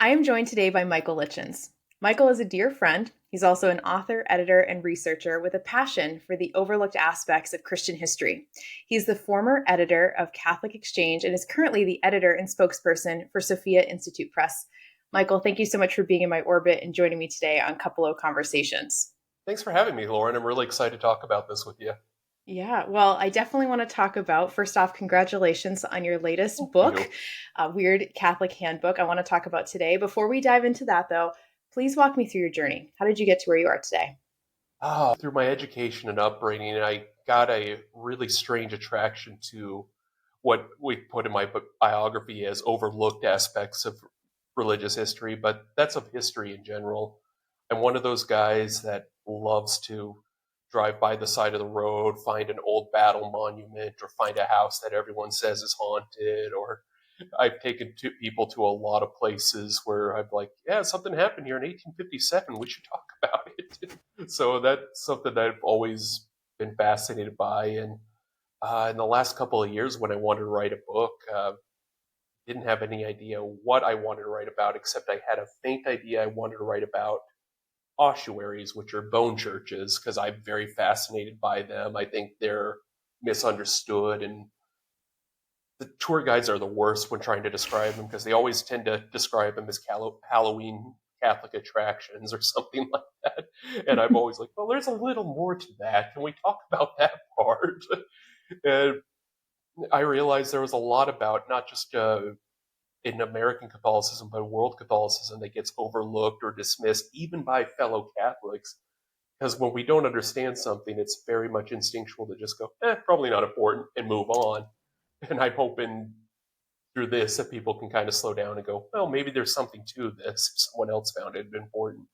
I am joined today by Michael Lichens. Michael is a dear friend. He's also an author, editor, and researcher with a passion for the overlooked aspects of Christian history. He's the former editor of Catholic Exchange and is currently the editor and spokesperson for Sophia Institute Press. Michael, thank you so much for being in my orbit and joining me today on Cupalo Conversations. Thanks for having me, Lauren. I'm really excited to talk about this with you. Yeah, well, I definitely want to talk about, first off, congratulations on your latest Thank book, you. Weird Catholic Handbook. I want to talk about today. Before we dive into that, though, please walk me through your journey. How did you get to where you are today? Through my education and upbringing, I got a really strange attraction to what we put in my biography as overlooked aspects of religious history, but that's of history in general. I'm one of those guys that loves to drive by the side of the road, find an old battle monument, or find a house that everyone says is haunted, or I've taken people to a lot of places where I'm like, yeah, something happened here in 1857. We should talk about it. So that's something that I've always been fascinated by. And in the last couple of years, when I wanted to write a book, didn't have any idea what I wanted to write about, except I had a faint idea I wanted to write about ossuaries, which are bone churches, because I'm very fascinated by them. I think they're misunderstood, and the tour guides are the worst when trying to describe them because they always tend to describe them as Halloween Catholic attractions or something like that. And I'm always like, well, there's a little more to that. Can we talk about that part? And I realized there was a lot about not just in American Catholicism, but world Catholicism that gets overlooked or dismissed even by fellow Catholics. Because when we don't understand something, it's very much instinctual to just go, probably not important and move on. And I'm hoping through this that people can kind of slow down and go, well, maybe there's something to this. Someone else found it important.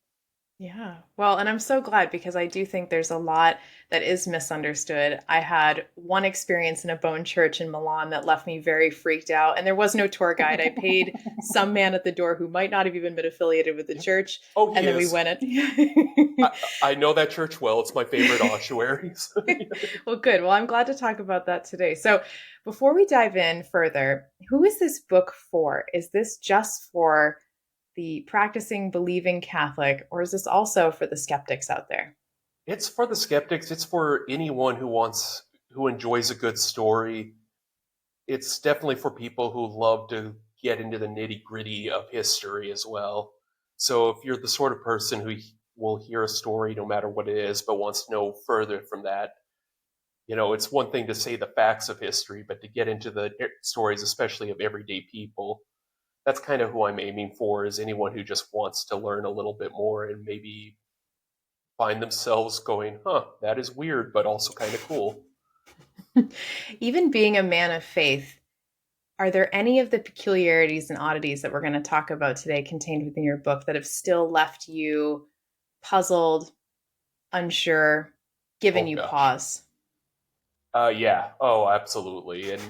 Yeah. Well, and I'm so glad because I do think there's a lot that is misunderstood. I had one experience in a bone church in Milan that left me very freaked out, and there was no tour guide. I paid some man at the door who might not have even been affiliated with the Yeah. church, Oh, he and then we is. went in. I know that church well. It's my favorite ossuaries. Well, good. Well, I'm glad to talk about that today. So, before we dive in further, who is this book for? Is this just for the practicing, believing Catholic, or is this also for the skeptics out there? It's for the skeptics. It's for anyone who enjoys a good story. It's definitely for people who love to get into the nitty gritty of history as well. So if you're the sort of person who will hear a story no matter what it is, but wants to know further from that, it's one thing to say the facts of history, but to get into the stories, especially of everyday people, that's kind of who I'm aiming for, is anyone who just wants to learn a little bit more and maybe find themselves going, huh, that is weird, but also kind of cool. Even being a man of faith, are there any of the peculiarities and oddities that we're going to talk about today contained within your book that have still left you puzzled, unsure, given Oh you gosh. pause? Yeah. Oh, absolutely. And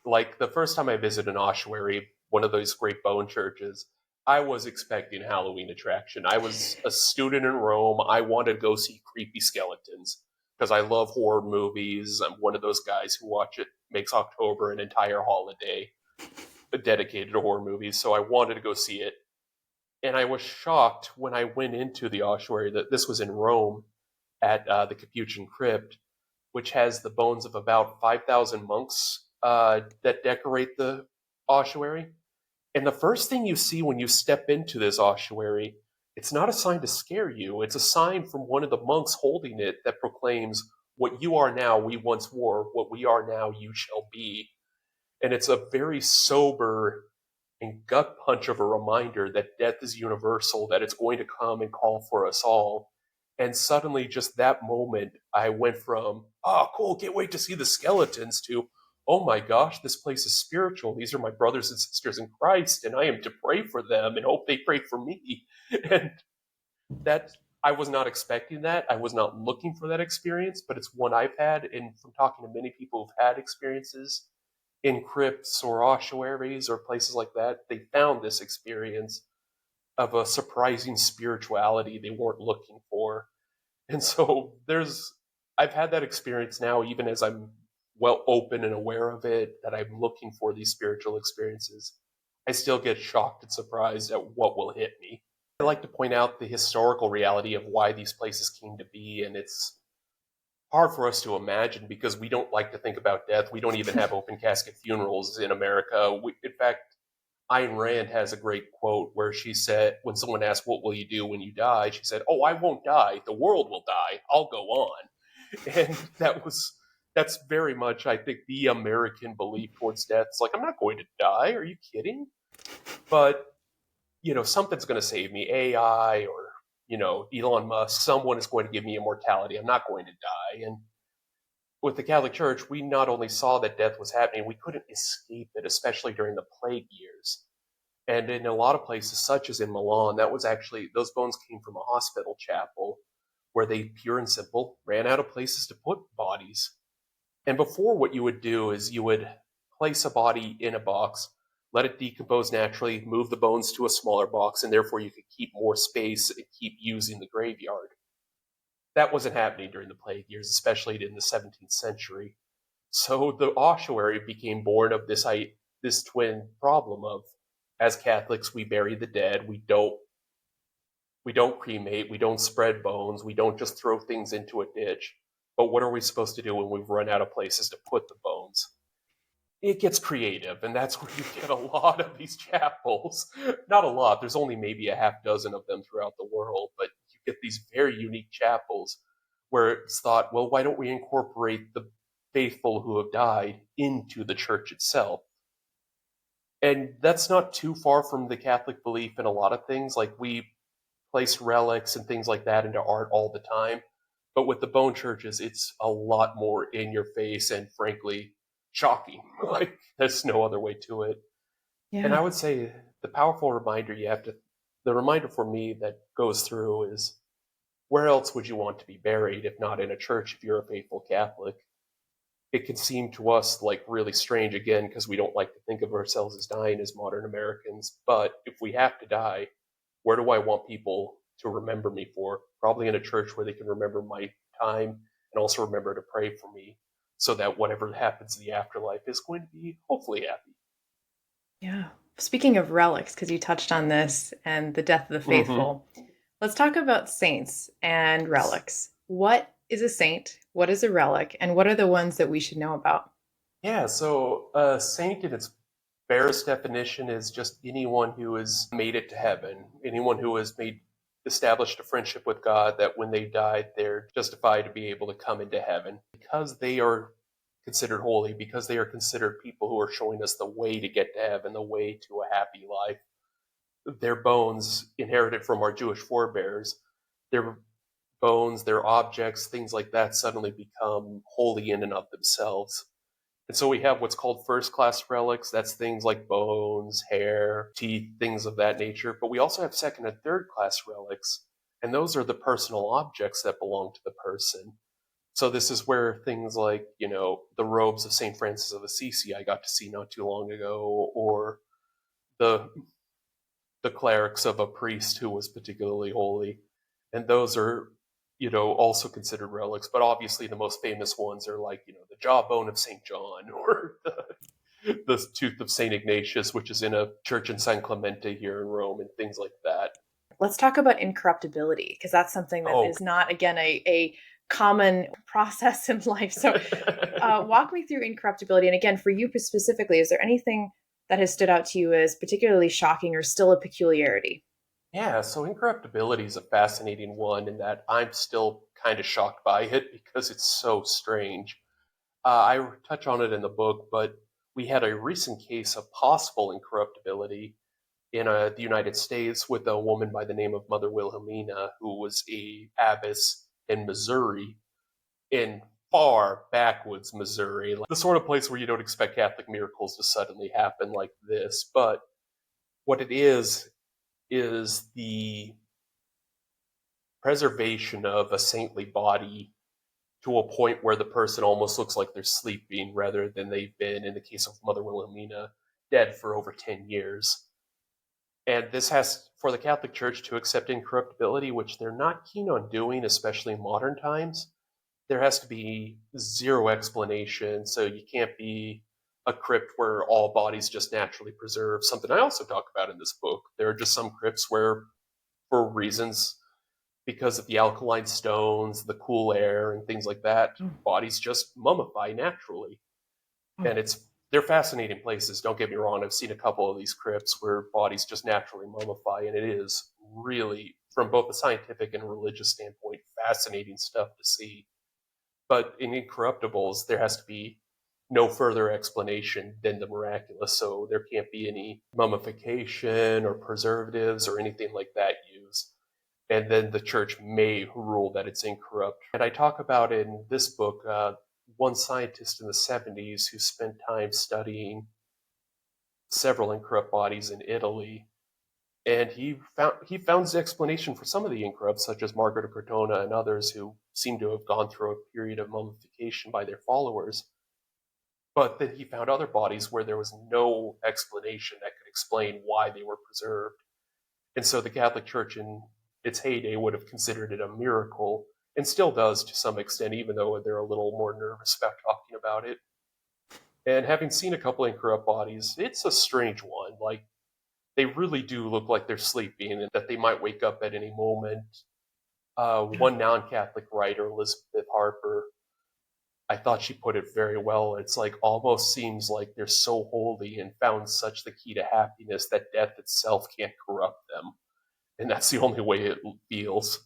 like the first time I visited an ossuary, one of those great bone churches, I was expecting a Halloween attraction. I was a student in Rome. I wanted to go see creepy skeletons because I love horror movies. I'm one of those guys who makes October an entire holiday dedicated to horror movies. So I wanted to go see it. And I was shocked when I went into the ossuary that this was in Rome at the Capuchin Crypt, which has the bones of about 5,000 monks that decorate the ossuary. And the first thing you see when you step into this ossuary, it's not a sign to scare you. It's a sign from one of the monks holding it that proclaims, what you are now, we once were. What we are now, you shall be. And it's a very sober and gut punch of a reminder that death is universal, that it's going to come and call for us all. And suddenly, just that moment, I went from, oh, cool, can't wait to see the skeletons, to, oh my gosh, this place is spiritual. These are my brothers and sisters in Christ, and I am to pray for them and hope they pray for me. And that, I was not expecting that. I was not looking for that experience, but it's one I've had. And from talking to many people who've had experiences in crypts or ossuaries or places like that, they found this experience of a surprising spirituality they weren't looking for. And so I've had that experience now, even as I'm well open and aware of it, that I'm looking for these spiritual experiences. I still get shocked and surprised at what will hit me. I like to point out the historical reality of why these places came to be, and it's hard for us to imagine because we don't like to think about death. We don't even have open casket funerals in America. In fact, Ayn Rand has a great quote where she said, when someone asked, "What will you do when you die?" she said, "Oh, I won't die. The world will die. I'll go on." And that's very much, I think, the American belief towards death. It's like, I'm not going to die. Are you kidding? But, something's going to save me. AI or, Elon Musk, someone is going to give me immortality. I'm not going to die. And with the Catholic Church, we not only saw that death was happening, we couldn't escape it, especially during the plague years. And in a lot of places, such as in Milan, that was actually, those bones came from a hospital chapel where they, pure and simple, ran out of places to put bodies. And before, what you would do is you would place a body in a box, let it decompose naturally, move the bones to a smaller box, and therefore you could keep more space and keep using the graveyard. That wasn't happening during the plague years, especially in the 17th century. So the ossuary became born of this twin problem of, as Catholics, we bury the dead. We don't cremate. We don't spread bones. We don't just throw things into a ditch. But what are we supposed to do when we've run out of places to put the bones? It gets creative, and that's where you get a lot of these chapels. Not a lot. There's only maybe a half dozen of them throughout the world, but you get these very unique chapels where it's thought, well, why don't we incorporate the faithful who have died into the church itself? And that's not too far from the Catholic belief in a lot of things. Like, we place relics and things like that into art all the time. But with the bone churches, it's a lot more in your face and frankly shocking. Like, there's no other way to it. And Yeah. I would say the reminder for me that goes through is, where else would you want to be buried if not in a church if you're a faithful Catholic? It can seem to us like really strange, again, because we don't like to think of ourselves as dying as modern Americans. But if we have to die, where do I want people to remember me for? Probably in a church where they can remember my time and also remember to pray for me so that whatever happens in the afterlife is going to be hopefully happy. Yeah. Speaking of relics, because you touched on this and the death of the Mm-hmm. faithful, let's talk about saints and relics. What is a saint? What is a relic? And what are the ones that we should know about? Yeah, so a saint in its barest definition is just anyone who has made it to heaven, anyone who has established a friendship with God that when they died, they're justified to be able to come into heaven because they are considered holy, because they are considered people who are showing us the way to get to heaven, the way to a happy life. Their bones, inherited from our Jewish forebears, their bones, their objects, things like that suddenly become holy in and of themselves. And so we have what's called first class relics. That's things like bones, hair, teeth, things of that nature. But we also have second and third class relics. And those are the personal objects that belong to the person. So this is where things like, the robes of St. Francis of Assisi I got to see not too long ago, or the the clerics of a priest who was particularly holy. And those are, also considered relics. But obviously the most famous ones are like, the jawbone of St. John or the tooth of St. Ignatius, which is in a church in San Clemente here in Rome, and things like that. Let's talk about incorruptibility, because that's something that Oh, is not, again, a common process in life. So, walk me through incorruptibility. And again, for you specifically, is there anything that has stood out to you as particularly shocking or still a peculiarity? yeah. So incorruptibility is a fascinating one in that I'm still kind of shocked by it because it's so strange. I touch on it in the book, but we had a recent case of possible incorruptibility in the United States with a woman by the name of Mother Wilhelmina, who was a abbess in Missouri, in far backwoods Missouri, like the sort of place where you don't expect Catholic miracles to suddenly happen like this. But what it is the preservation of a saintly body to a point where the person almost looks like they're sleeping rather than they've been, in the case of Mother Wilhelmina, dead for over 10 years. And this has, for the Catholic Church to accept incorruptibility, which they're not keen on doing, especially in modern times, there has to be zero explanation. So you can't be a crypt where all bodies just naturally preserve, something I also talk about in this book. There are just some crypts where, for reasons, because of the alkaline stones, the cool air, and things like that, Oh, bodies just mummify naturally. oh. And they're fascinating places. Don't get me wrong. I've seen a couple of these crypts where bodies just naturally mummify, and it is really, from both a scientific and religious standpoint, fascinating stuff to see. But in Incorruptibles, there has to be no further explanation than the miraculous, so there can't be any mummification or preservatives or anything like that used. And then the church may rule that it's incorrupt. And I talk about in this book one scientist in the 70s who spent time studying several incorrupt bodies in Italy, and he found the explanation for some of the incorrupts, such as Margaret of Cortona and others who seem to have gone through a period of mummification by their followers. But then he found other bodies where there was no explanation that could explain why they were preserved. And so the Catholic Church in its heyday would have considered it a miracle, and still does to some extent, even though they're a little more nervous about talking about it. And having seen a couple incorrupt bodies, it's a strange one. Like, they really do look like they're sleeping and that they might wake up at any moment. One non-Catholic writer, Elizabeth Harper, I thought she put it very well. It's like almost seems like they're so holy and found such the key to happiness that death itself can't corrupt them. And that's the only way it feels.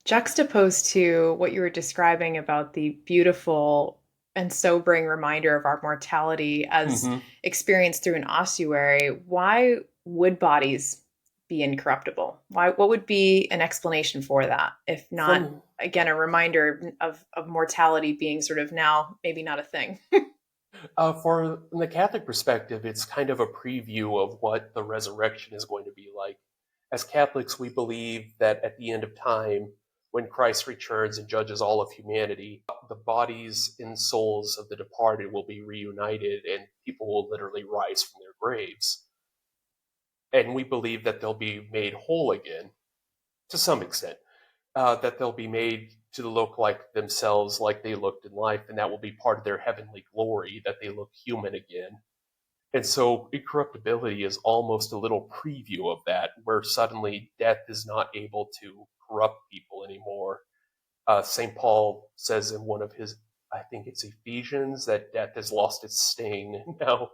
Juxtaposed to what you were describing about the beautiful and sobering reminder of our mortality as Mm-hmm. experienced through an ossuary, why would bodies be incorruptible? Why, what would be an explanation for that, if not, From again, a reminder of mortality being sort of now maybe not a thing? for the Catholic perspective, it's kind of a preview of what the resurrection is going to be like. As Catholics, we believe that at the end of time, when Christ returns and judges all of humanity, the bodies and souls of the departed will be reunited and people will literally rise from their graves. And we believe that they'll be made whole again to some extent, that they'll be made to look like themselves, like they looked in life, and that will be part of their heavenly glory, that they look human again. And so incorruptibility is almost a little preview of that, where suddenly death is not able to corrupt people anymore. St. Paul says in one of his, I think it's Ephesians, that death has lost its sting, and now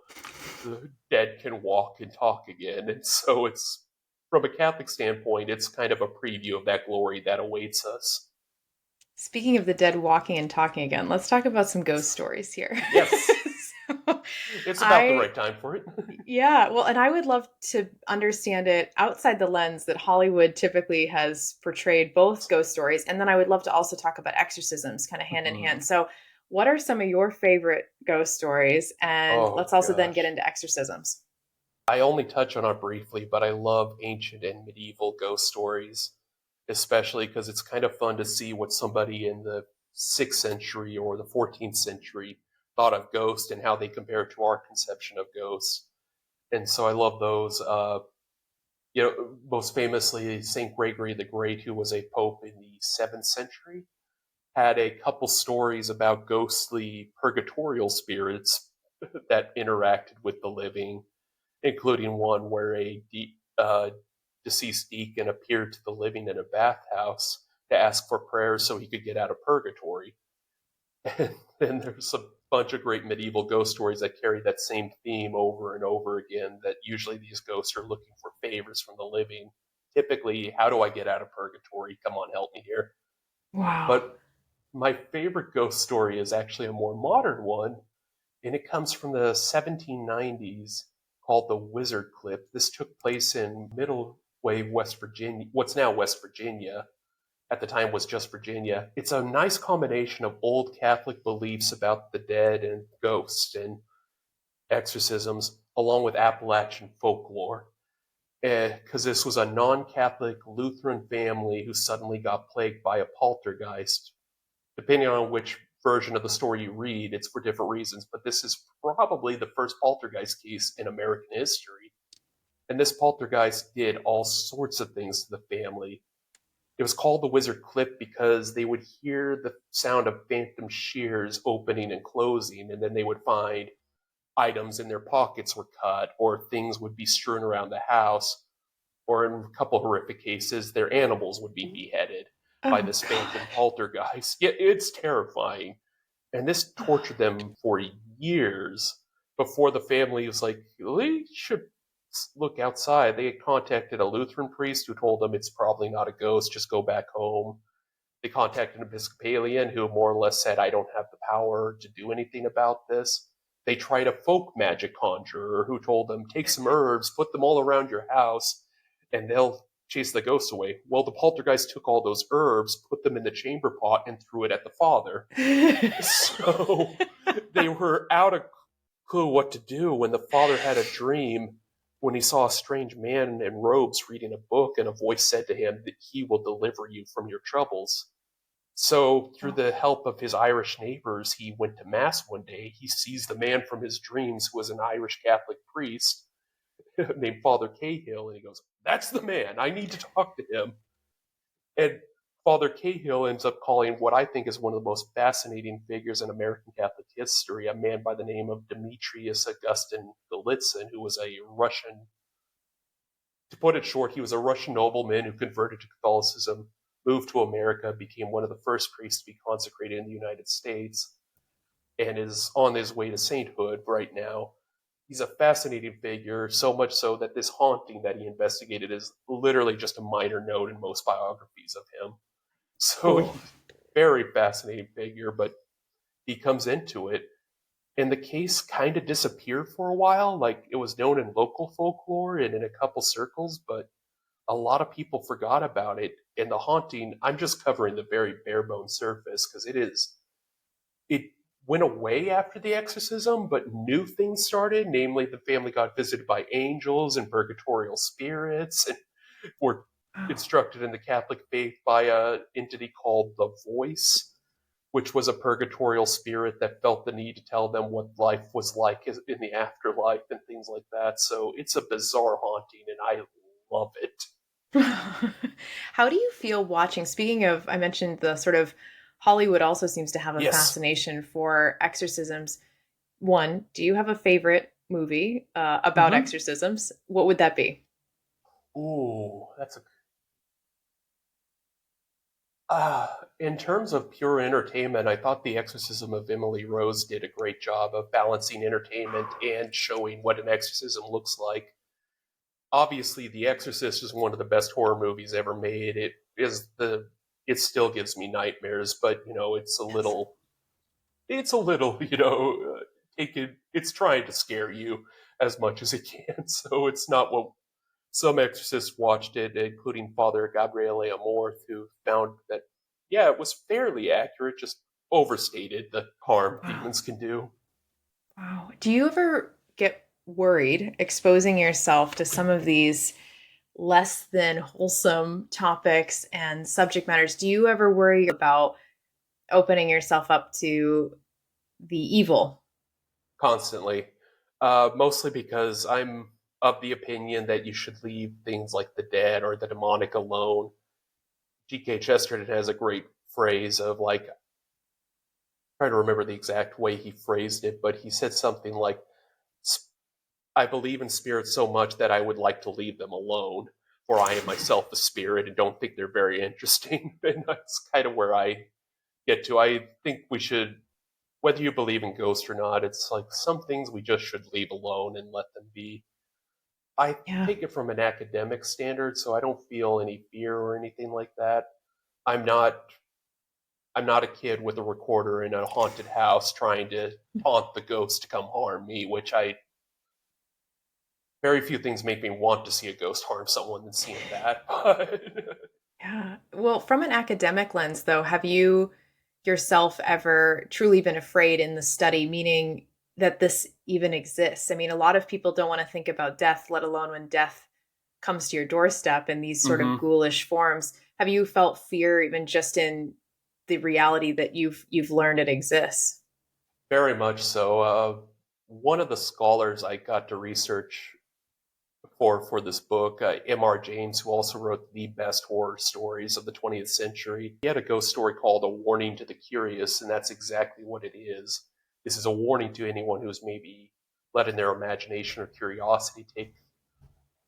the dead can walk and talk again. And so it's, from a Catholic standpoint, it's kind of a preview of that glory that awaits us. Speaking of the dead walking and talking again, let's talk about some ghost stories here. Yes, So, it's about the I right time for it. Yeah, well, and I would love to understand it outside the lens that Hollywood typically has portrayed both ghost stories. And then I would love to also talk about exorcisms kind of hand in hand. So, what are some of your favorite ghost stories? And Oh let's also then get gosh. into exorcisms. I only touch on it briefly, but I love ancient and medieval ghost stories, especially because it's kind of fun to see what somebody in the 6th century or the 14th century thought of ghosts and how they compare to our conception of ghosts. And so I love those. Most famously, Saint Gregory the Great, who was a pope in the 7th century, had a couple stories about ghostly purgatorial spirits that interacted with the living, including one where a deceased deacon appeared to the living in a bathhouse to ask for prayers so he could get out of purgatory. And then there's a bunch of great medieval ghost stories that carry that same theme over and over again, that usually these ghosts are looking for favors from the living. Typically, how do I get out of purgatory? Come on, help me here. Wow. But my favorite ghost story is actually a more modern one, and it comes from the 1790s, called the Wizard Clip. This took place in Middle Way, West Virginia, what's now West Virginia. At the time was just Virginia. It's a nice combination of old Catholic beliefs about the dead and ghosts and exorcisms, along with Appalachian folklore. Because this was a non-Catholic Lutheran family who suddenly got plagued by a poltergeist. Depending on which version of the story you read, it's for different reasons, but this is probably the first poltergeist case in American history. And this poltergeist did all sorts of things to the family. It was called the Wizard Clip because they would hear the sound of phantom shears opening and closing, and then they would find items in their pockets were cut, or things would be strewn around the house, or in a couple horrific cases, their animals would be beheaded by Oh this phantom gosh. poltergeist. Yeah, it's terrifying. And this tortured them for years before the family was like, we should look outside. They had contacted a Lutheran priest who told them it's probably not a ghost, just go back home. They contacted an Episcopalian who more or less said, I don't have the power to do anything about this. They tried a folk magic conjurer who told them, take some herbs, put them all around your house, and they'll chase the ghosts away. Well, the poltergeist took all those herbs, put them in the chamber pot, and threw it at the father. So they were out of clue what to do when the father had a dream when he saw a strange man in robes reading a book, and a voice said to him that he will deliver you from your troubles. So, through the help of his Irish neighbors, he went to Mass one day. He sees the man from his dreams, who was an Irish Catholic priest named Father Cahill, and he goes, that's the man. I need to talk to him. And Father Cahill ends up calling what I think is one of the most fascinating figures in American Catholic history, a man by the name of Demetrius Augustine Golitsyn, who was a Russian, to put it short, he was a Russian nobleman who converted to Catholicism, moved to America, became one of the first priests to be consecrated in the United States, and is on his way to sainthood right now. He's a fascinating figure, so much so that this haunting that he investigated is literally just a minor note in most biographies of him. So, Cool. very fascinating figure, but he comes into it, and the case kind of disappeared for a while. Like, it was known in local folklore and in a couple circles, but a lot of people forgot about it. And the haunting, I'm just covering the very bare bones surface because it went away after the exorcism, but new things started. Namely, the family got visited by angels and purgatorial spirits, and were Oh. instructed in the Catholic faith by a entity called the Voice, which was a purgatorial spirit that felt the need to tell them what life was like in the afterlife and things like that. So it's a bizarre haunting, and I love it. How do you feel watching? Speaking of, I mentioned the sort of Hollywood also seems to have a Yes. fascination for exorcisms. One, do you have a favorite movie about Mm-hmm. exorcisms? What would that be? Ooh, that's a in terms of pure entertainment, I thought The Exorcism of Emily Rose did a great job of balancing entertainment and showing what an exorcism looks like. Obviously, The Exorcist is one of the best horror movies ever made. It still gives me nightmares, but Yes. it's a little, it's trying to scare you as much as it can. So it's not what some exorcists watched it, including Father Gabriele Amorth, who found that, yeah, it was fairly accurate, just overstated the harm Wow. demons can do. Wow. Do you ever get worried exposing yourself to some of these less than wholesome topics and subject matters? Do you ever worry about opening yourself up to the evil? Constantly. Mostly because I'm of the opinion that you should leave things like the dead or the demonic alone. G.K. Chesterton has a great phrase of like, trying to remember the exact way he phrased it, but he said something like, I believe in spirits so much that I would like to leave them alone, for I am myself a spirit and don't think they're very interesting. And that's kind of where I get to. I think we should, whether you believe in ghosts or not, it's like some things we just should leave alone and let them be. I Yeah. take it from an academic standard, so I don't feel any fear or anything like that. I'm not I'm not a kid with a recorder in a haunted house trying to taunt the ghost to come harm me, which I very few things make me want to see a ghost harm someone than seeing that. But Yeah. Well, from an academic lens, though, have you yourself ever truly been afraid in the study, meaning that this even exists? I mean, a lot of people don't want to think about death, let alone when death comes to your doorstep in these sort of mm-hmm. ghoulish forms. Have you felt fear even just in the reality that you've learned it exists? Very much so. One of the scholars I got to research for this book, M.R. James, who also wrote the best horror stories of the 20th century. He had a ghost story called A Warning to the Curious, and that's exactly what it is. This is a warning to anyone who's maybe letting their imagination or curiosity take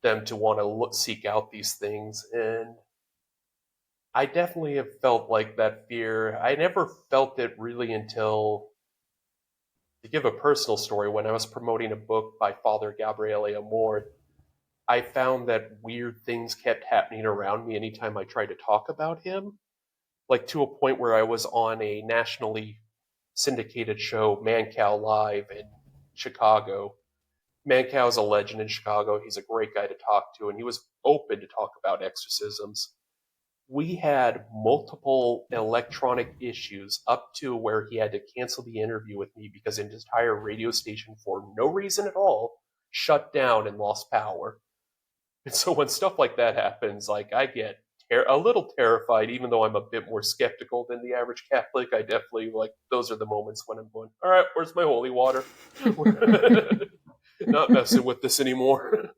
them to want to seek out these things. And I definitely have felt like that fear. I never felt it really until, to give a personal story, when I was promoting a book by Father Gabriele Amor, I found that weird things kept happening around me anytime I tried to talk about him, like to a point where I was on a nationally syndicated show, Mancow Live in Chicago. Mancow's a legend in Chicago. He's a great guy to talk to, and he was open to talk about exorcisms. We had multiple electronic issues up to where he had to cancel the interview with me because his entire radio station, for no reason at all, shut down and lost power. And so when stuff like that happens, like I get a little terrified, even though I'm a bit more skeptical than the average Catholic. I definitely like those are the moments when I'm going, all right, where's my holy water? Not messing with this anymore.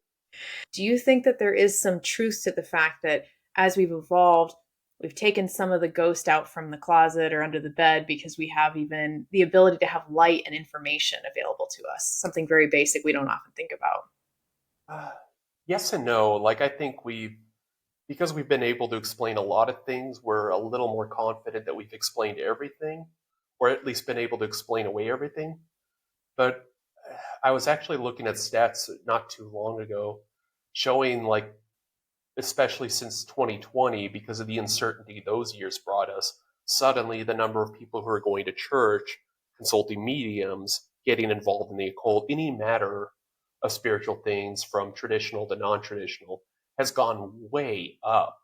Do you think that there is some truth to the fact that as we've evolved, we've taken some of the ghost out from the closet or under the bed because we have even the ability to have light and information available to us? Something very basic we don't often think about. Yes and no. Like I think because we've been able to explain a lot of things, we're a little more confident that we've explained everything, or at least been able to explain away everything. But I was actually looking at stats not too long ago showing, like, especially since 2020, because of the uncertainty those years brought us, suddenly the number of people who are going to church, consulting mediums, getting involved in the occult, any matter of spiritual things from traditional to non traditional, has gone way up.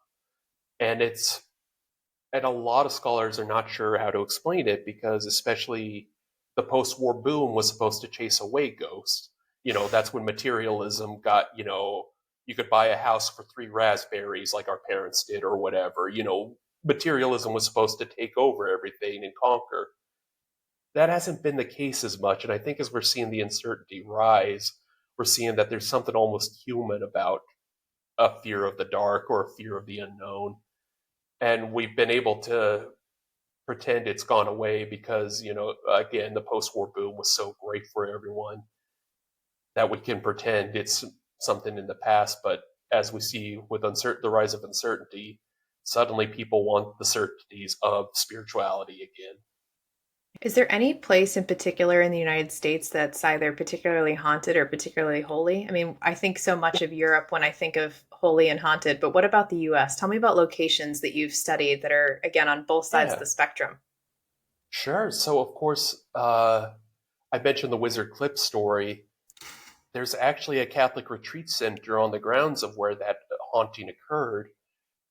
And and a lot of scholars are not sure how to explain it because, especially the post war boom was supposed to chase away ghosts. That's when materialism got, you could buy a house for 3 raspberries like our parents did or whatever. Materialism was supposed to take over everything and conquer. That hasn't been the case as much. And I think as we're seeing the uncertainty rise, we're seeing that there's something almost human about a fear of the dark or a fear of the unknown. And we've been able to pretend it's gone away because, again, the post-war boom was so great for everyone that we can pretend it's something in the past. But as we see with the rise of uncertainty, suddenly people want the certainties of spirituality again. Is there any place in particular in the United States that's either particularly haunted or particularly holy? I mean, I think so much of Europe when I think of holy and haunted, but what about the US? Tell me about locations that you've studied that are, again, on both sides of Yeah, the spectrum. sure. So, of course, I mentioned the Wizard Clip story. There's actually a Catholic retreat center on the grounds of where that haunting occurred,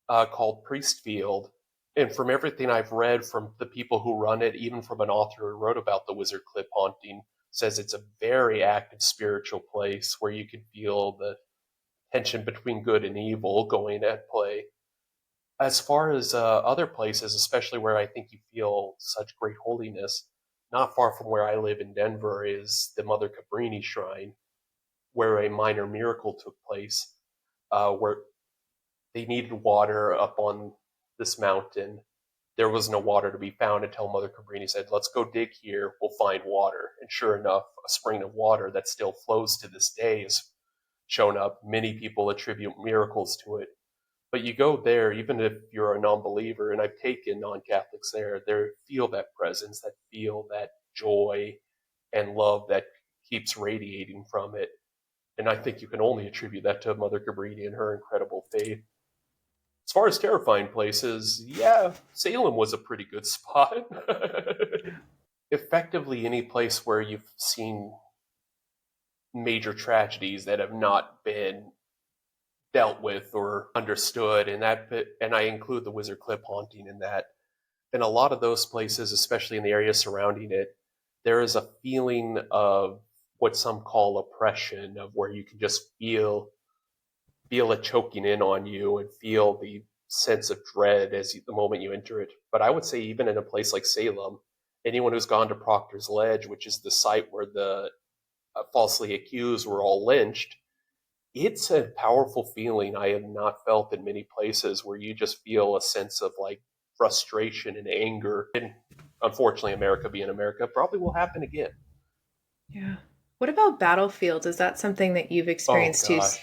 called Priestfield. And from everything I've read from the people who run it, even from an author who wrote about the Wizard Clip haunting, says it's a very active spiritual place where you can feel the tension between good and evil going at play. As far as other places, especially where I think you feel such great holiness, not far from where I live in Denver is the Mother Cabrini Shrine, where a minor miracle took place, where they needed water up on this mountain. There was no water to be found until Mother Cabrini said, "Let's go dig here, we'll find water." And sure enough, a spring of water that still flows to this day has shown up. Many people attribute miracles to it. But you go there, even if you're a non believer, and I've taken non Catholics there, they feel that presence, that feel that joy and love that keeps radiating from it. And I think you can only attribute that to Mother Cabrini and her incredible faith. As far as terrifying places, yeah, Salem was a pretty good spot. Effectively, any place where you've seen major tragedies that have not been dealt with or understood, and I include the Wizard Clip haunting in that. In a lot of those places, especially in the area surrounding it, there is a feeling of what some call oppression, of where you can just feel it choking in on you and feel the sense of dread the moment you enter it. But I would say even in a place like Salem, anyone who's gone to Proctor's Ledge, which is the site where the falsely accused were all lynched, it's a powerful feeling I have not felt in many places, where you just feel a sense of like frustration and anger. And unfortunately, America being America, probably will happen again. Yeah. What about battlefields? Is that something that you've Oh experienced too? gosh.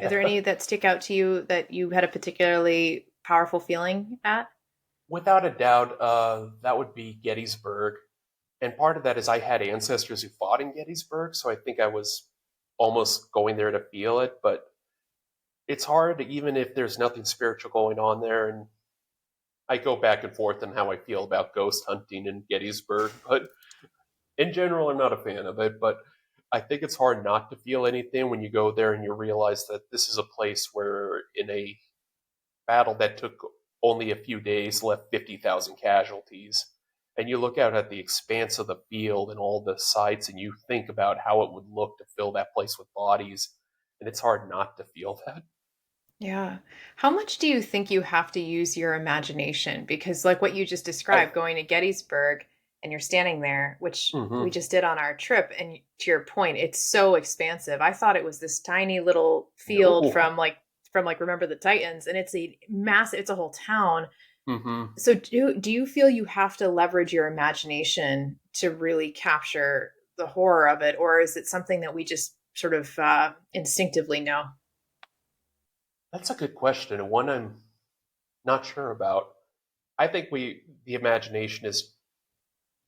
Are there Yeah. any that stick out to you that you had a particularly powerful feeling at? Without a doubt, that would be Gettysburg. And part of that is I had ancestors who fought in Gettysburg, so I think I was almost going there to feel it. But it's hard, even if there's nothing spiritual going on there. And I go back and forth on how I feel about ghost hunting in Gettysburg. But in general, I'm not a fan of it. But I think it's hard not to feel anything when you go there and you realize that this is a place where, in a battle that took only a few days, left 50,000 casualties. And you look out at the expanse of the field and all the sites, and you think about how it would look to fill that place with bodies. And it's hard not to feel that. Yeah. How much do you think you have to use your imagination? Because, like what you just I, described, going to Gettysburg and you're standing there, which we mm-hmm. just did on our trip, and to your point, it's so expansive. I thought it was this tiny little field No. from like Remember the Titans, and it's a massive, it's a whole town. Mm-hmm. So do you feel you have to leverage your imagination to really capture the horror of it, or is it something that we just sort of instinctively know? That's a good question, and one I'm not sure about. I think the imagination is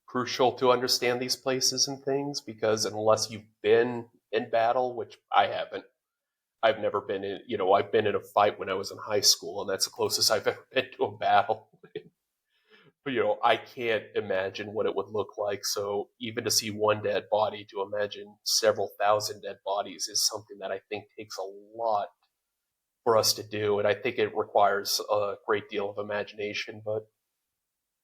crucial to understand these places and things because unless you've been in battle, which I haven't, I've never been in, I've been in a fight when I was in high school, and that's the closest I've ever been to a battle. But, I can't imagine what it would look like. So even to see one dead body, to imagine several thousand dead bodies is something that I think takes a lot for us to do. And I think it requires a great deal of imagination. But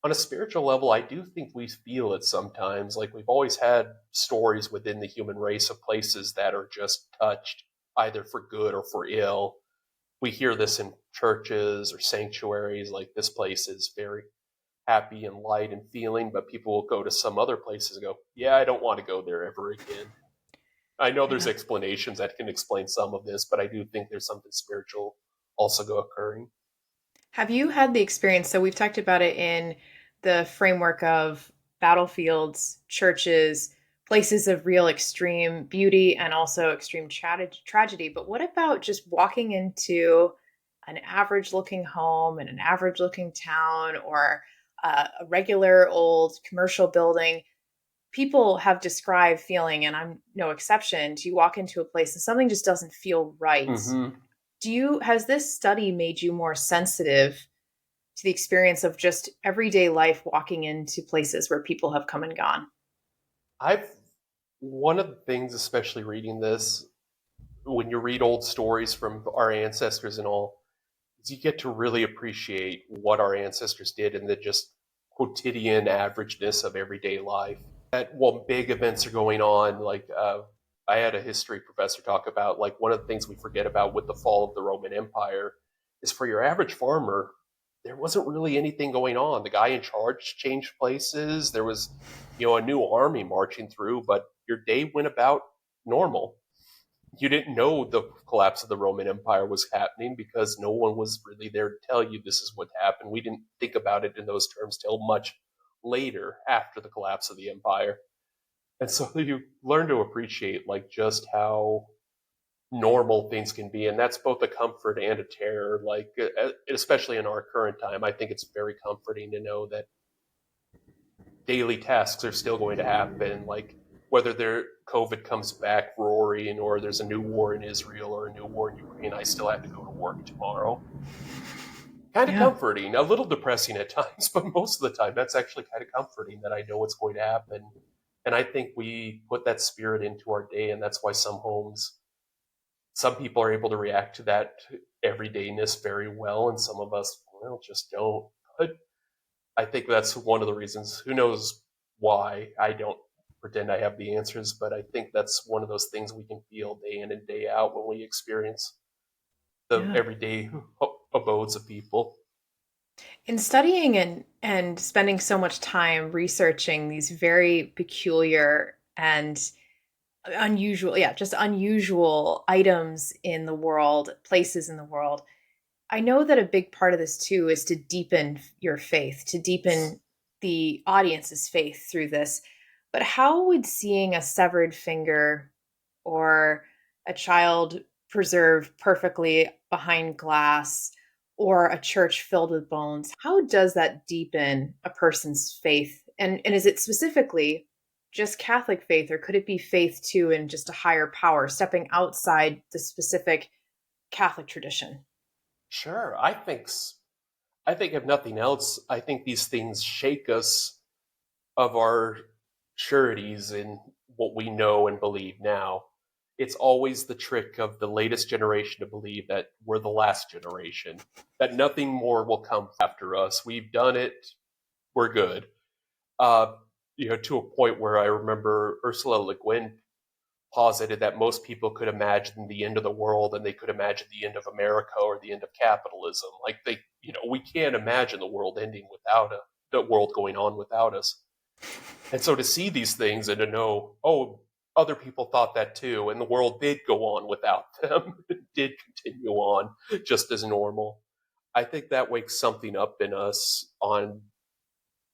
on a spiritual level, I do think we feel it sometimes. Like we've always had stories within the human race of places that are just touched either for good or for ill. We hear this in churches or sanctuaries, like this place is very happy and light and feeling, but people will go to some other places and go, yeah, I don't want to go there ever again. I know there's Yeah. explanations that can explain some of this, but I do think there's something spiritual also go occurring. Have you had the experience? So we've talked about it in the framework of battlefields, churches, places of real extreme beauty and also extreme tragedy. But what about just walking into an average looking home in an average looking town or a regular old commercial building? People have described feeling, and I'm no exception, to you walk into a place and something just doesn't feel right. Mm-hmm. Has this study made you more sensitive to the experience of just everyday life walking into places where people have come and gone? I've one of the things, especially reading this, when you read old stories from our ancestors and all, is you get to really appreciate what our ancestors did in the just quotidian averageness of everyday life. That while big events are going on, like I had a history professor talk about, like one of the things we forget about with the fall of the Roman Empire is for your average farmer, there wasn't really anything going on. The guy in charge changed places. There was, a new army marching through, but your day went about normal. You didn't know the collapse of the Roman Empire was happening because no one was really there to tell you this is what happened. We didn't think about it in those terms till much later after the collapse of the empire. And so you learn to appreciate like just how normal things can be, and that's both a comfort and a terror. Like especially in our current time, I think it's very comforting to know that daily tasks are still going to happen. Like whether there COVID comes back roaring, or there's a new war in Israel or a new war in Ukraine, I still have to go to work tomorrow. Kind of Yeah. comforting, a little depressing at times, but most of the time that's actually kind of comforting that I know what's going to happen. And I think we put that spirit into our day, and that's why some people are able to react to that everydayness very well, and some of us, well, just don't. But I think that's one of the reasons. Who knows why? I don't pretend I have the answers, but I think that's one of those things we can feel day in and day out when we experience the Yeah. everyday abodes of people. In studying and spending so much time researching these very peculiar and unusual, yeah, just unusual items in the world, places in the world, I know that a big part of this too is to deepen your faith, to deepen the audience's faith through this. But how would seeing a severed finger or a child preserved perfectly behind glass or a church filled with bones, how does that deepen a person's faith? And is it specifically just Catholic faith, or could it be faith too in just a higher power, stepping outside the specific Catholic tradition? Sure, I think if nothing else, I think these things shake us of our sureties in what we know and believe now. It's always the trick of the latest generation to believe that we're the last generation, that nothing more will come after us. We've done it, we're good. Uh, to a point where I remember Ursula Le Guin posited that most people could imagine the end of the world and they could imagine the end of America or the end of capitalism. Like we can't imagine the world ending without the world going on without us. And so to see these things and to know, oh, other people thought that too, and the world did go on without them, it did continue on just as normal. I think that wakes something up in us on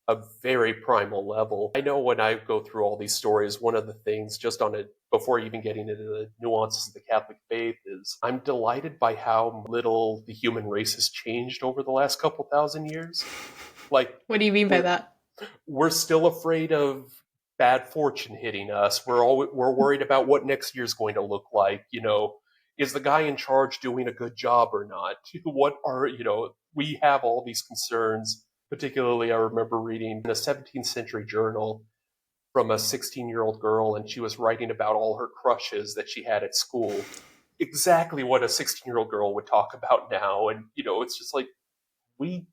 a very primal level. I know when I go through all these stories, one of the things, just on it, before even getting into the nuances of the Catholic faith, is I'm delighted by how little the human race has changed over the last couple thousand years. Like, What do you mean by we're that? we're still afraid of bad fortune hitting us. We're worried about what next year's going to look like. Is the guy in charge doing a good job or not? What are we have all these concerns. Particularly, I remember reading in a 17th century journal from a 16-year-old girl, and she was writing about all her crushes that she had at school. Exactly what a 16-year-old girl would talk about now, and it's just like we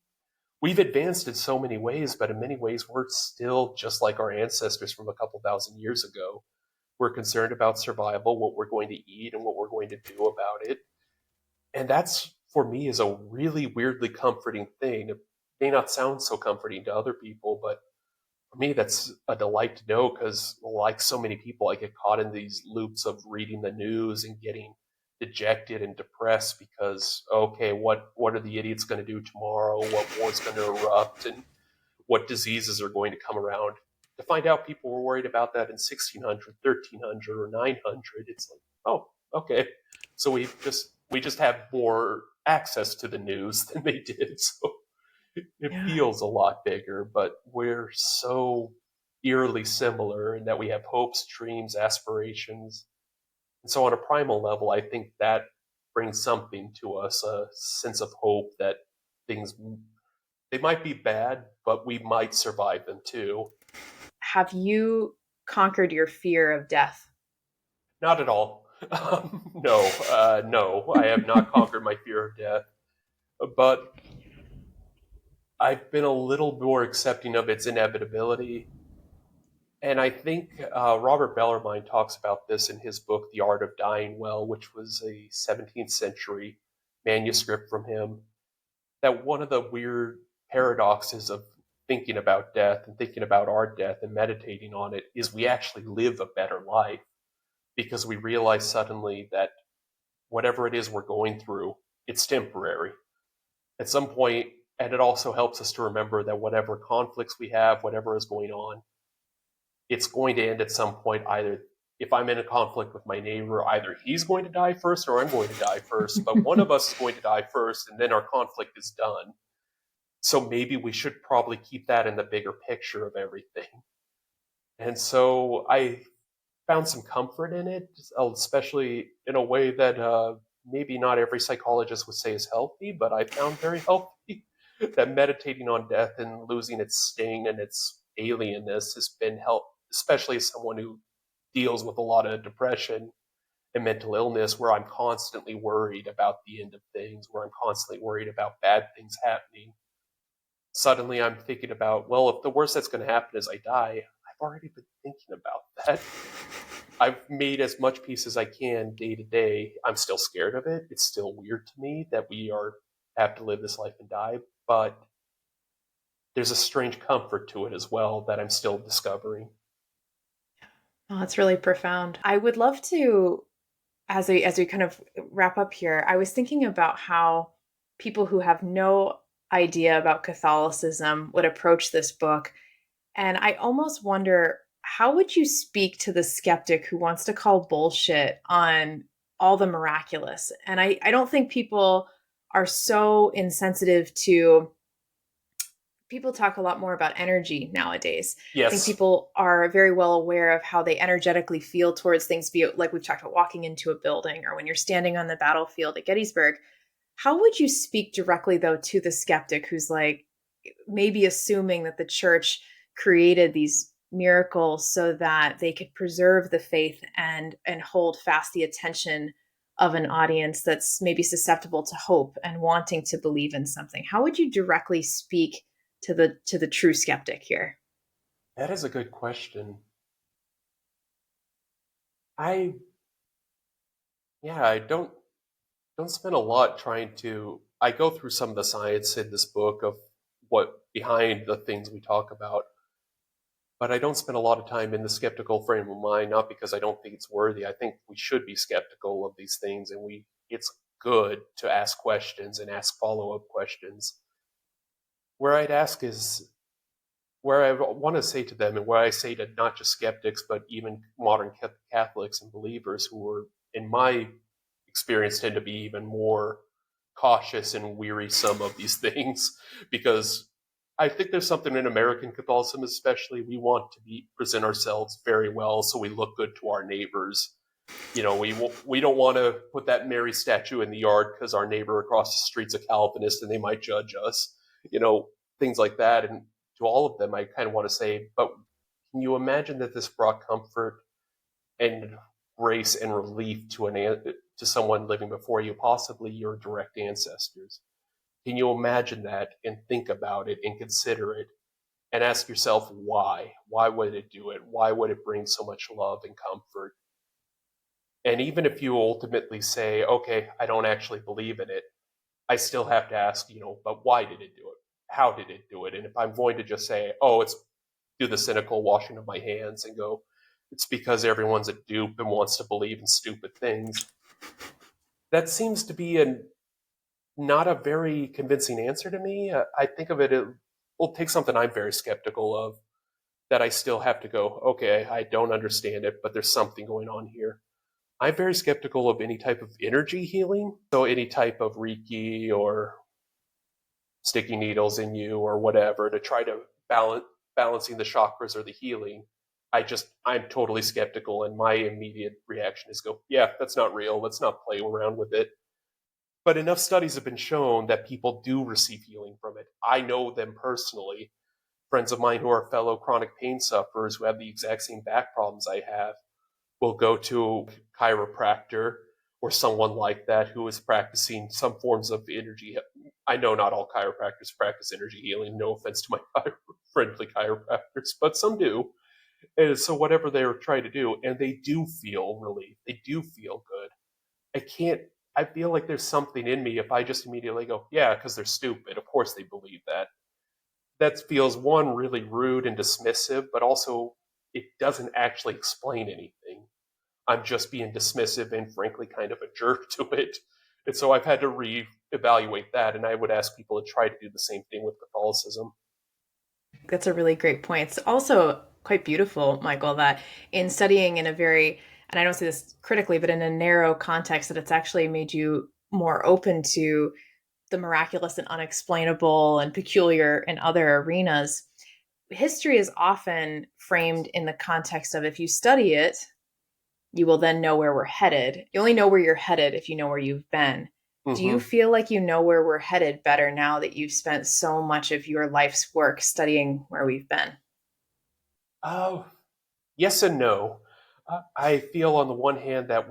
we've advanced in so many ways, but in many ways, we're still just like our ancestors from a couple thousand years ago. We're concerned about survival, what we're going to eat, and what we're going to do about it. And that's, for me, is a really weirdly comforting thing. It may not sound so comforting to other people, but for me, that's a delight to know because, like so many people, I get caught in these loops of reading the news and getting dejected and depressed because, okay, what are the idiots going to do tomorrow? What war's going to erupt? And what diseases are going to come around? To find out people were worried about that in 1600, 1300, or 900, it's like, oh, okay. So we just have more access to the news than they did. So it Yeah. feels a lot bigger, but we're so eerily similar in that we have hopes, dreams, aspirations. And so on a primal level, I think that brings something to us, a sense of hope that things, they might be bad, but we might survive them too. Have you conquered your fear of death? Not at all. No, no, I have not conquered my fear of death, but I've been a little more accepting of its inevitability. And I think Robert Bellarmine talks about this in his book, The Art of Dying Well, which was a 17th century manuscript from him. That one of the weird paradoxes of thinking about death and thinking about our death and meditating on it is we actually live a better life because we realize suddenly that whatever it is we're going through, it's temporary. At some point, and it also helps us to remember that whatever conflicts we have, whatever is going on, it's going to end at some point. Either if I'm in a conflict with my neighbor, either he's going to die first or I'm going to die first, but one of us is going to die first and then our conflict is done. So maybe we should probably keep that in the bigger picture of everything. And so I found some comfort in it, especially in a way that maybe not every psychologist would say is healthy, but I found very healthy. That meditating on death and losing its sting and its alienness has been helpful, especially as someone who deals with a lot of depression and mental illness, where I'm constantly worried about the end of things, where I'm constantly worried about bad things happening. Suddenly I'm thinking about, well, if the worst that's going to happen is I die, I've already been thinking about that. I've made as much peace as I can day to day. I'm still scared of it. It's still weird to me that we are have to live this life and die, but there's a strange comfort to it as well that I'm still discovering. Oh, that's really profound. I would love to, as we kind of wrap up here, I was thinking about how people who have no idea about Catholicism would approach this book. And I almost wonder how would you speak to the skeptic who wants to call bullshit on all the miraculous? And I don't think people are so insensitive to, people talk a lot more about energy nowadays. I think Yes. people are very well aware of how they energetically feel towards things, be it like we've talked about walking into a building or when you're standing on the battlefield at Gettysburg. How would you speak directly, though, to the skeptic who's like maybe assuming that the church created these miracles so that they could preserve the faith and hold fast the attention of an audience that's maybe susceptible to hope and wanting to believe in something? How would you directly speak to the true skeptic here? That is a good question. I yeah, I don't spend a lot trying to. I go through some of the science in this book of what behind the things we talk about, but I don't spend a lot of time in the skeptical frame of mind, not because I don't think it's worthy. I think we should be skeptical of these things, and it's good to ask questions and ask follow-up questions. Where I'd ask is where I want to say to them, and where I say to not just skeptics, but even modern Catholics and believers who are, in my experience, tend to be even more cautious and wearisome of these things, because I think there's something in American Catholicism, especially, we want to present ourselves very well so we look good to our neighbors. We don't want to put that Mary statue in the yard because our neighbor across the street's a Calvinist and they might judge us. You know, things like that. And to all of them, I kind of want to say, but can you imagine that this brought comfort and grace and relief to someone living before you, possibly your direct ancestors? Can you imagine that and think about it and consider it and ask yourself why? Why would it do it? Why would it bring so much love and comfort? And even if you ultimately say, okay, I don't actually believe in it, I still have to ask, but why did it do it? How did it do it? And if I'm going to just say, oh, it's do the cynical washing of my hands and go, it's because everyone's a dupe and wants to believe in stupid things, that seems to be not a very convincing answer to me. I think of it will take something I'm very skeptical of, that I still have to go, okay, I don't understand it, but there's something going on here. I'm very skeptical of any type of energy healing. So any type of Reiki or sticking needles in you or whatever to try to balancing the chakras or the healing. I'm totally skeptical, and my immediate reaction is go, yeah, that's not real. Let's not play around with it. But enough studies have been shown that people do receive healing from it. I know them personally. Friends of mine who are fellow chronic pain sufferers who have the exact same back problems I have will go to a chiropractor or someone like that who is practicing some forms of energy. I know not all chiropractors practice energy healing, no offense to my friendly chiropractors, but some do. And so whatever they're trying to do, and they do feel relief, they do feel good. I feel like there's something in me if I just immediately go, yeah, because they're stupid. Of course they believe that. That feels, one, really rude and dismissive, but also it doesn't actually explain anything. I'm just being dismissive and frankly kind of a jerk to it. And so I've had to reevaluate that, and I would ask people to try to do the same thing with Catholicism. That's a really great point. It's also quite beautiful, Michael, that in studying in a very, and I don't say this critically, but in a narrow context, that it's actually made you more open to the miraculous and unexplainable and peculiar in other arenas. History is often framed in the context of, if you study it, you will then know where we're headed. You only know where you're headed if you know where you've been. Do you Mm-hmm. feel like you know where we're headed better now that you've spent so much of your life's work studying where we've been? Oh, yes and no. I feel on the one hand that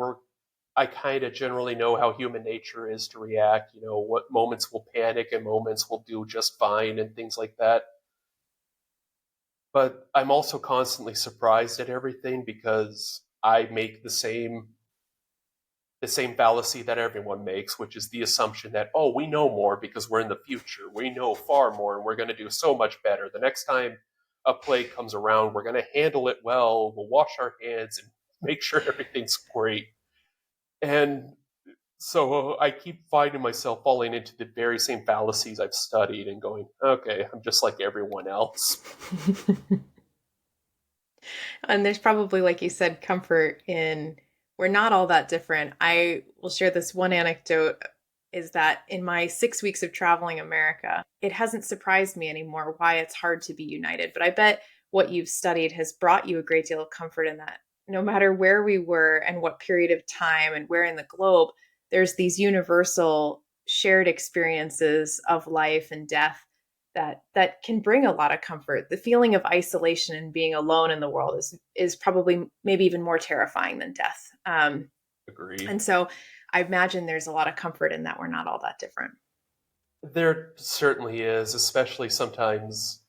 I kind of generally know how human nature is to react, what moments will panic and moments will do just fine and things like that. But I'm also constantly surprised at everything because I make the same fallacy that everyone makes, which is the assumption that, oh, we know more because we're in the future. We know far more and we're going to do so much better. The next time a plague comes around, we're going to handle it well. We'll wash our hands and make sure everything's great. And so I keep finding myself falling into the very same fallacies I've studied and going, okay, I'm just like everyone else. And there's probably, like you said, comfort in we're not all that different. I will share this one anecdote is that in my 6 weeks of traveling America, it hasn't surprised me anymore why it's hard to be united. But I bet what you've studied has brought you a great deal of comfort in that no matter where we were and what period of time and where in the globe, there's these universal shared experiences of life and death that can bring a lot of comfort. The feeling of isolation and being alone in the world is probably maybe even more terrifying than death. Agreed. And so I imagine there's a lot of comfort in that we're not all that different. There certainly is, especially sometimes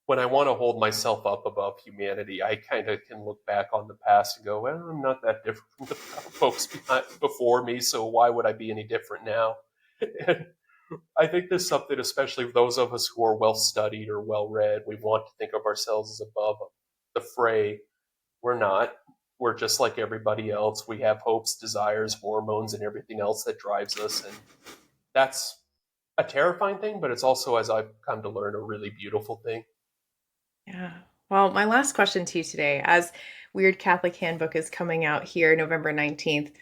when I want to hold myself up above humanity. I kind of can look back on the past and go, well, I'm not that different from the folks before me, so why would I be any different now? And I think there's something, especially those of us who are well studied or well read, we want to think of ourselves as above the fray. We're not. We're just like everybody else. We have hopes, desires, hormones, and everything else that drives us. And that's a terrifying thing, but it's also, as I've come to learn, a really beautiful thing. Yeah. Well, my last question to you today, as Weird Catholic Handbook is coming out here November 19th,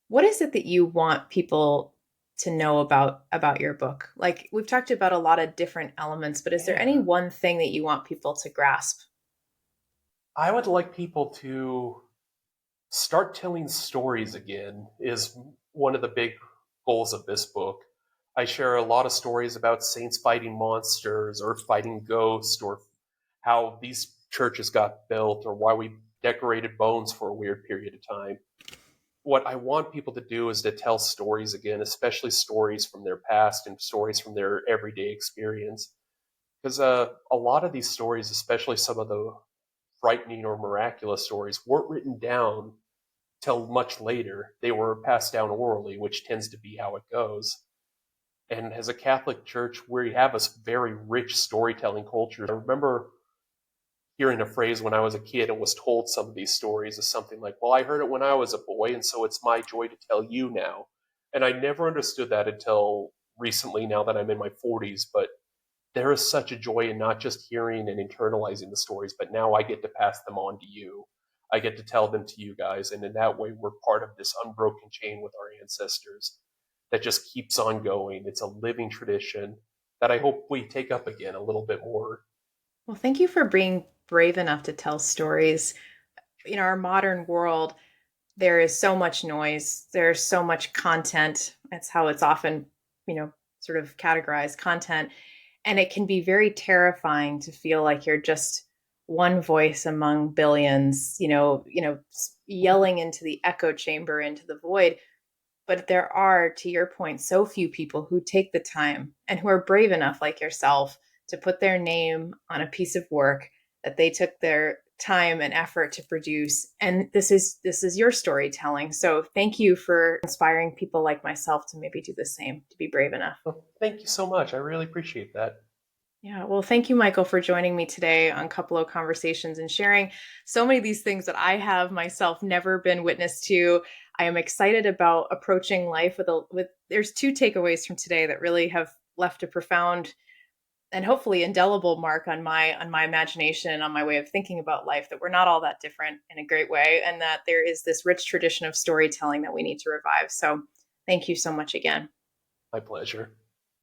what is it that you want people to know about your book? Like we've talked about a lot of different elements, but is there any Yeah. one thing that you want people to grasp? I would like people to start telling stories again, is one of the big goals of this book. I share a lot of stories about saints fighting monsters or fighting ghosts or how these churches got built or why we decorated bones for a weird period of time. What I want people to do is to tell stories again, especially stories from their past and stories from their everyday experience. Because a lot of these stories, especially some of the frightening or miraculous stories, weren't written down till much later. They were passed down orally, which tends to be how it goes. And as a Catholic church, we have a very rich storytelling culture. I remember hearing a phrase when I was a kid and was told some of these stories as something like, well, I heard it when I was a boy, and so it's my joy to tell you now. And I never understood that until recently, now that I'm in my 40s. But there is such a joy in not just hearing and internalizing the stories, but now I get to pass them on to you. I get to tell them to you guys. And in that way, we're part of this unbroken chain with our ancestors that just keeps on going. It's a living tradition that I hope we take up again a little bit more. Well, thank you for being brave enough to tell stories. In our modern world, there is so much noise, there's so much content. That's how it's often, sort of categorized content. And it can be very terrifying to feel like you're just one voice among billions, yelling into the echo chamber, into the void. But there are, to your point, so few people who take the time and who are brave enough, like yourself, to put their name on a piece of work that they took their time and effort to produce. And this is your storytelling. So thank you for inspiring people like myself to maybe do the same, to be brave enough. Well, thank you so much. I really appreciate that. Yeah, well, thank you, Michael, for joining me today on Cupalo Conversations and sharing so many of these things that I have myself never been witness to. I am excited about approaching life with. There's two takeaways from today that really have left a profound and hopefully indelible mark on my imagination and on my way of thinking about life. That we're not all that different in a great way, and that there is this rich tradition of storytelling that we need to revive. So, thank you so much again. My pleasure.